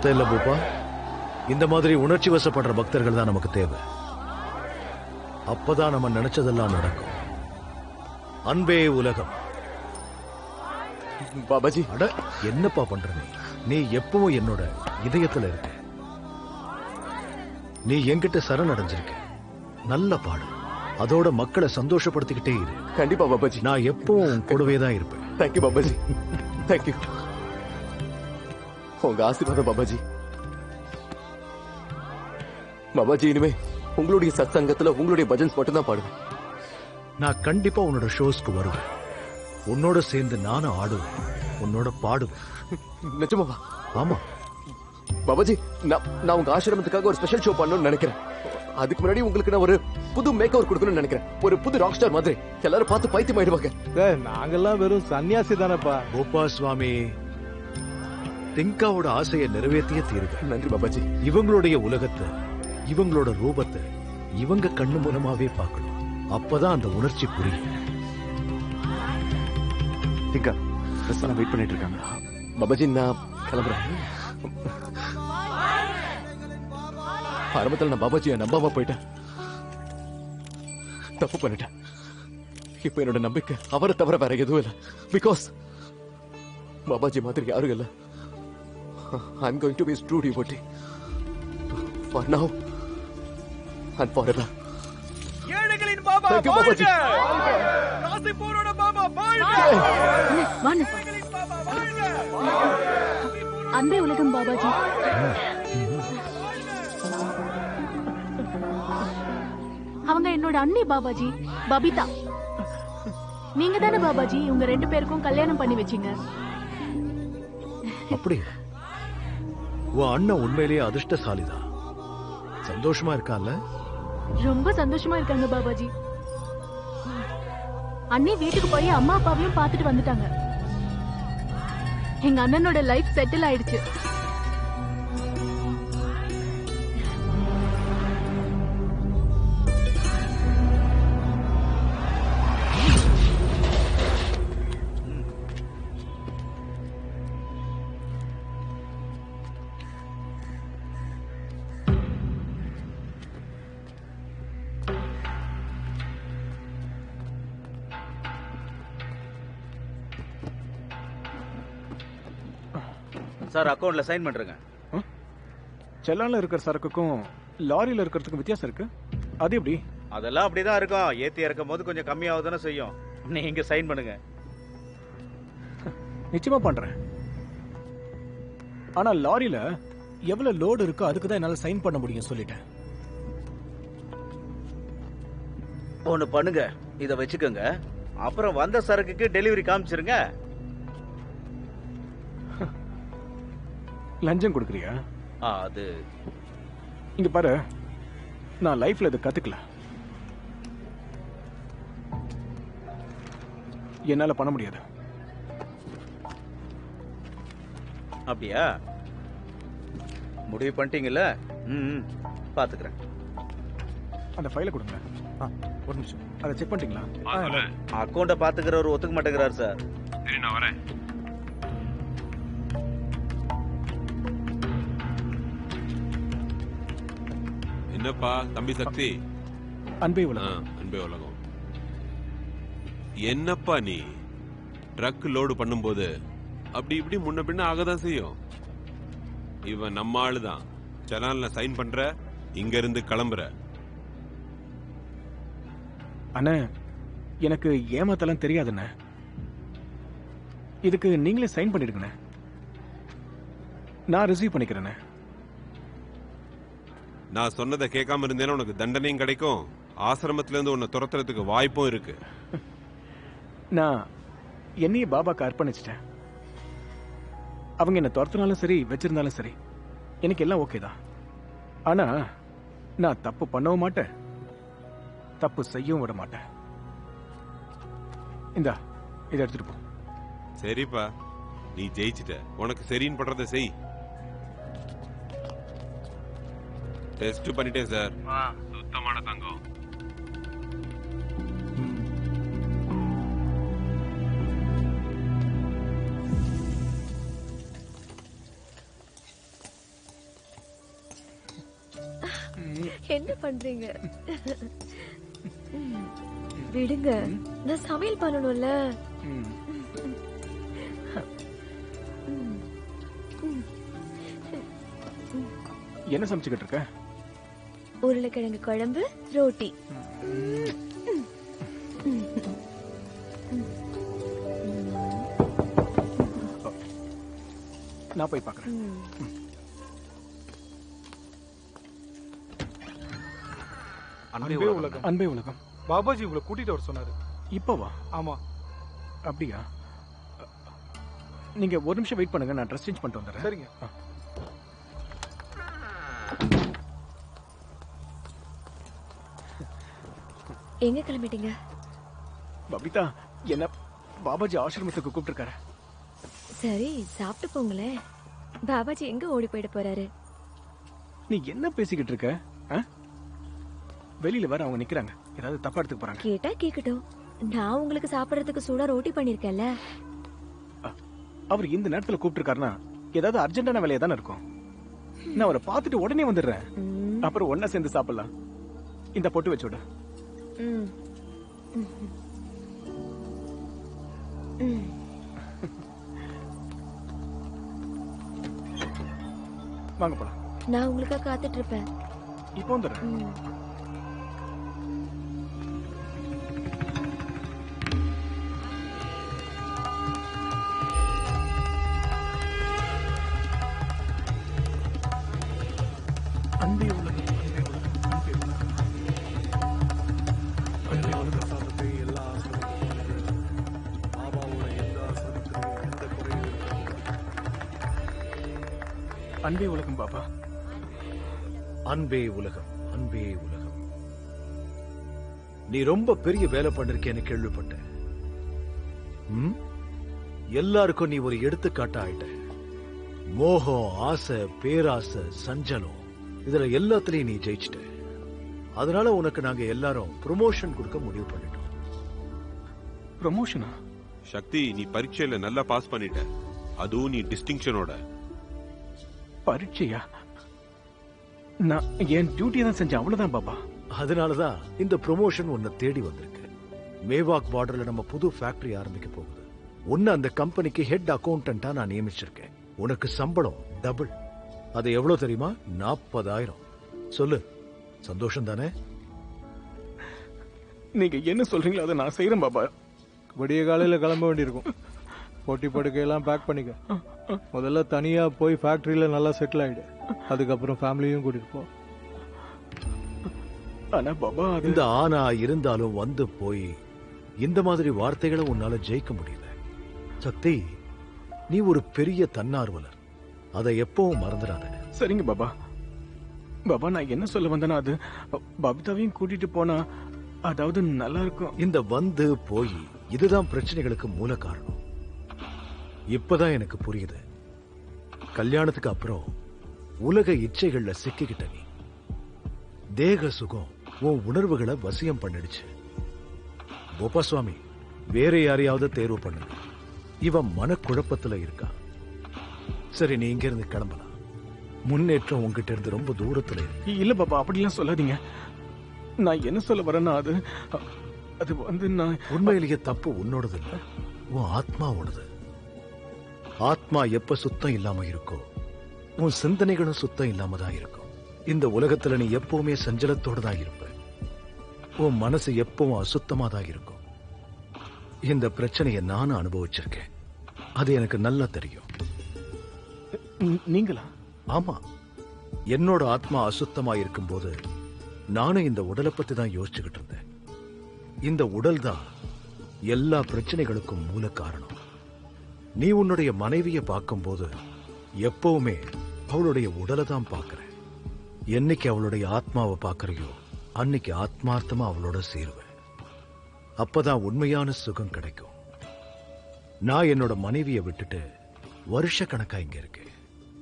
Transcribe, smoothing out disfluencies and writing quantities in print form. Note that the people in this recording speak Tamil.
பார்த்த இல்ல பூப்பா, இந்த மாதிரி உணர்ச்சி வசப்படுற பக்தர்கள் தான் நமக்கு தேவை. அப்பதான் நம்ம நினைச்சதெல்லாம் நடக்கும். அன்பே உலகம். பாபாஜி, அட என்னப்பா பண்ற நீ எப்பவும் என்னோட இதயத்துல இருக்க. நீ என்கிட்ட சரணடைஞ்சிருக்க. நல்ல பாடு. அதோட மக்களை சந்தோஷப்படுத்திக்கிட்டே இரு. கண்டிப்பா பாபாஜி. நான் எப்பவும் கூடவே தான் இருப்பேன். Thank you Babaji, thank you. உங்க ஆசீர்வாதம் பாபாஜி. பாபாஜி, இனிமே உங்களுடைய சத்சங்கத்துல உங்களுடைய பஜன்ஸ் மட்டும் தான் பாடுவேன். நான் கண்டிப்பா உன்னோட ஷோஸ்க்கு வருவேன். உன்னோட சேர்ந்து நானும் ஆடுவேன், உன்னோட பாடுவேன். நிஜமாவா? ஆமா பாபாஜி, நான் உங்க ஆசிரமத்துக்காக ஒரு ஸ்பெஷல் ஷோ பண்ணணும்னு நினைக்கிறேன். அதுக்கு முன்னாடி உங்களுக்கு நான் ஒரு புது மேக் ஓவர் கொடுக்கணும்னு நினைக்கிறேன். ஒரு புது ராக் ஸ்டார் மாதிரி எல்லாரும் பார்த்து பைத்தியம் ஆயிடுவாங்க. நாங்கெல்லாம் வெறும் சன்னியாசி தானப்பா. கோபா சுவாமி, திங்காவோட ஆசையை நிறைவேற்றிய தீருக. நன்றி பாபாஜி. இவங்களுடைய உலகத்தை, இவங்களோட ரூபத்தை இவங்க கண்ணு மூலமாவே பார்க்கணும். அப்பதான் அந்த உணர்ச்சி புரியும். திங்கா வெயிட் பண்ணிட்டு இருக்காங்க. பாபாஜி, நான் கிளம்புறேன். ஆரம்பத்தில் நான் பாபாஜியை நம்பாம போயிட்டேன். தப்பு பண்ணிட்டேன். இப்ப என்னோட நம்பிக்கை அவரை தவிர வேற எதுவும் இல்லை. பிகாஸ் பாபாஜி மாதிரி யாரும் இல்லை. I'm going to be his true devotee. For now and forever. ஏழைகளின் பாபா Thank you, பாபாஜி. ராசிபூரோட பாபா வாழ்க. ஏழைகளின் பாபா வாழ்க. அன்பே உலகம் பாபாஜி. அவங்க என்னோட அண்ணி பாபாஜி, பபிதா. நீங்க தானே பாபாஜி உங்க 2 பேருக்கும் கல்யாணம் பண்ணி வச்சீங்க? அப்படி உன் அண்ணன் உண்மையிலேயே அதிர்ஷ்டசாலிதான். சந்தோஷமா இருக்கான்ல? ரொம்ப சந்தோஷமா இருக்காங்க பாபாஜி. அண்ணி வீட்டுக்கு போய் அம்மா அப்பாவையும் பார்த்துட்டு வந்துட்டாங்க. எங்க அண்ணனோட லைஃப் செட்டில் ஆயிடுச்சு. சார், அக்கவுண்ட்ல சைன் பண்றேங்க. செல்லான்ல இருக்கிற சரக்குக்கும் லாரியில இருக்கிறதுக்கும் வித்தியாசம் இருக்கு. அது எப்படி? அதெல்லாம் அப்படிதான் இருக்கும். ஏத்தி இறக்கும் போது கொஞ்சம் கம்மியாவதானே செய்யும். நீங்க சைன் பண்ணுங்க. நிச்சயமா பண்றேன். ஆனா லாரியில எவ்வளவு லோடு இருக்கோ அதுக்கு தான் என்னால சைன் பண்ண முடியும் சொல்லிட்டேன். ஒண்ணு பண்ணுங்க, இத வச்சுக்கோங்க. அப்புறம் வந்த சரக்குக்கு டெலிவரி காமிச்சிருங்க. லஞ்சம் கொடுக்குறியா? அது இங்க பாரு, நான் லைஃப்ல இதை கத்துக்கல. என்னால பண்ண முடியாது. அப்படியா? முடிவு பண்ணிட்டீங்கல்ல? பாத்துக்கிறேன். அந்த ஃபைலை கொடுங்க. ஒரு நிமிஷம், அதை செக் பண்ணிட்டீங்களா? அக்கௌண்ட பாத்துக்கிறவர் ஒத்துக்க மாட்டேங்கிறார் சார். சரி, நான் வரேன். என்னப்பா தம்பி சக்தி? அன்பே உலகம். அன்பே உலகம். என்னப்பா நீ ட்ரக் லோடு பண்ணும்போது அப்படி இப்படி முன்ன பின்ன ஆகதான் செய்யும். இவன் நம்ம ஆளுதான். சலான்ல சைன் பண்ற, இங்க இருந்து கிளம்புற. அண்ணே, எனக்கு ஏமாத்தலாம் தெரியாதுண்ணே. இதுக்கு நீங்களே சைன் பண்ணிடுங்கண்ணே. நான் ரிசீவ் பண்ணிக்கிறேண்ணே. நான் சொன்னதை கேட்காம இருந்தேன்னா உனக்கு தண்டனையும் கிடைக்கும், ஆசிரமத்துல இருந்து உன்னை துரத்துறதுக்கு வாய்ப்பும் இருக்கு. நான் என்னையே பாபாக்கு அர்ப்பணிச்சிட்டேன். அவங்க என்ன துரத்தினாலும் சரி வச்சிருந்தாலும் சரி எனக்கு எல்லாம் ஓகே தான். ஆனா நான் தப்பு பண்ணவும் மாட்டேன், தப்பு செய்யவும் விட மாட்டேன். இந்தா இதை எடுத்துட்டு போ. சரிப்பா, நீ ஜெயிச்சிட்ட. உனக்கு சரின்னு பண்றதை செய். டெஸ்ட் பண்ணிட்டேன் சார். சுத்தமான தங்கம். என்ன பண்றீங்க? விடுங்க, நான் சமையல் பண்ணணும்ல. என்ன சமைச்சுக்கிட்டு இருக்க? உருளைக்கிழங்கு குழம்பு, ரோட்டி. நான் போய் பார்க்கறேன். அன்பே உலகம். பாபாஜி உங்களை கூட்டிட்டு வர சொன்னாரு. இப்பவா? ஆமா. அப்படியா? நீங்க ஒரு நிமிஷம் வெயிட் பண்ணுங்க, நான் ட்ரெஸ் சேஞ்ச் பண்ணிட்டு வந்துடுறேன். சரிங்க. எங்க கிளம்பிட்டீங்க? பபிதா, என்ன பாபாஜி ஆசிரமத்துக்கு கூப்பிட்டுருக்காரு. சரி, சாப்பிட்டு போங்களேன். பாபாஜி எங்க ஓடி போயிட போறாரு? நீ என்ன பேசிக்கிட்டு இருக்க? வெளியில வேற அவங்க நிக்கிறாங்க, ஏதாவது தப்பா எடுத்துக்க போறாங்க. கேட்டா கேக்கட்டும். நான் உங்களுக்கு சாப்பிடறதுக்கு சூடா ரோட்டி பண்ணிருக்கேன்ல. அவர் இந்த நேரத்துல கூப்பிட்டுருக்காருன்னா ஏதாவது அர்ஜென்டான வேலையா தானே இருக்கும். நான் அவரை பார்த்துட்டு உடனே வந்துடுறேன். அப்புறம் ஒன்னா சேர்ந்து சாப்பிடலாம். இந்த பொட்டு வச்சோட. வாங்க போலாம். நான் உங்களுக்காக காத்துட்டு இருப்பேன். இப்போ வந்துடுறேன். அன்பே உலகம், அன்பே உலகம், அன்பே உலகம். அன்பே உலகம் சாதத்தை எல்லா ஆசிரமத்திலும் பாபாவோட எந்த ஆசிரமத்திலும் எந்த குறையும் அன்பே உலகம் பாபா. அன்பே உலகம், அன்பே உலகம். நீ ரொம்ப பெரிய வேலை பண்ணிருக்கேன்னு கேள்விப்பட்டேன். எல்லாருக்கும் நீ ஒரு எடுத்துக்காட்டா ஆயிட்ட. மோகம், ஆசை, பேராசை, சஞ்சலம், இதுல எல்லாத்துலயும் நீ ஜெயிச்சிட்ட. அதனால உனக்கு நாங்க எல்லாரும் ப்ரொமோஷன் கொடுக்க முடிவு பண்ணிட்டோம். ப்ரொமோஷனா? சக்தி, நீ பரீட்சையில நல்லா பாஸ் பண்ணிட்ட. அதுவும் நீ டிஸ்டிங்ஷனோட. பரீட்சையா? நான் என் டியூட்டியை தான் செஞ்சேன், அவ்வளவுதான் பாபா. அதனாலதான் இந்த ப்ரொமோஷன் உன்னை தேடி வந்திருக்கு. மேவாக் பார்டர்ல நம்ம புது ஃபேக்டரி ஆரம்பிக்க போகுது. உன்னை அந்த கம்பெனிக்கு ஹெட் அக்கௌண்டன்டா நான் நியமிச்சிருக்கேன். உனக்கு சம்பளம் டபுள். அது எவ்வளவு தெரியுமா? 40,000. சொல்லு, சந்தோஷம் தானே? நீங்க என்ன சொல்றீங்களோ அதை நான் செய்யறேன் பாபா. விடிய காலையில கிளம்ப வேண்டியிருக்கும். போட்டி படுக்கையெல்லாம் பேக் பண்ணிக்க. முதல்ல தனியா போய் ஃபேக்டரியில நல்லா செட்டில் ஆயிடு. அதுக்கப்புறம் ஃபேமிலியும் கூட்டிட்டு போ. ஆனா பாபா, இந்த ஆனா இருந்தாலும் வந்து போய் இந்த மாதிரி வார்த்தைகளை உன்னால ஜெயிக்க முடியல. சக்தி, நீ ஒரு பெரிய தன்னார்வலர். அதை எப்பவும் மறந்துடாத. சரிங்க பாபா. பாபா, நான் என்ன சொல்ல வந்தேன்னா, அது பபிதாவையும் கூட்டிட்டு போனா அதாவது நல்லா இருக்கும். இந்த வந்து போய் இதுதான் பிரச்சனைகளுக்கு மூல காரணம். இப்பதான் எனக்கு புரியுது. கல்யாணத்துக்கு அப்புறம் உலக இச்சைகள்ல சிக்கிக்கிட்ட நீ. தேக சுகம் உன் உணர்வுகளை வசியம் பண்ணிடுச்சு. கோபாசுவாமி, வேற யாரையாவது தேர்வு பண்ணு. இவன் மனக்குழப்பத்துல இருக்கா. சரி, நீ இங்க இருந்து கிளம்பலாம். முன்னேற்றம் உங்ககிட்ட இருந்து ரொம்ப தூரத்துல இருக்கு. இல்ல பாபா, அப்படிலாம் சொல்லாதீங்க. நான் என்ன சொல்ல வரேன்னா, அது வந்து நான் உண்மையிலேயே தப்பு உன்னோடது இல்ல, உன் ஆத்மாவோடது. ஆத்மா எப்ப சுத்தம் இல்லாம இருக்கோ, உன் சிந்தனைகளும் சுத்தம் இல்லாம தான் இருக்கும். இந்த உலகத்துல நீ எப்பவுமே சஞ்சலத்தோட தான் இருப்ப. உன் மனசு எப்பவும் அசுத்தமா தான் இருக்கும். இந்த பிரச்சனையை நானும் அனுபவிச்சிருக்கேன். அது எனக்கு நல்லா தெரியும். நீங்களா? ஆமா, என்னோட ஆத்மா அசுத்தமா இருக்கும்போது நானும் இந்த உடலை பத்தி தான் யோசிச்சுக்கிட்டு இருந்தேன். இந்த உடல் தான் எல்லா பிரச்சனைகளுக்கும் மூல காரணம். நீ உன்னுடைய மனைவியை பார்க்கும்போது எப்பவுமே அவளுடைய உடலை தான் பார்க்கிற. என்னைக்கு அவளுடைய ஆத்மாவை பார்க்கறியோ அன்னைக்கு ஆத்மார்த்தமா அவளோட சேருவேன். அப்பதான் உண்மையான சுகம் கிடைக்கும். நான் என்னோட மனைவியை விட்டுட்டு வருஷ கணக்கா இங்க இருக்கேன்.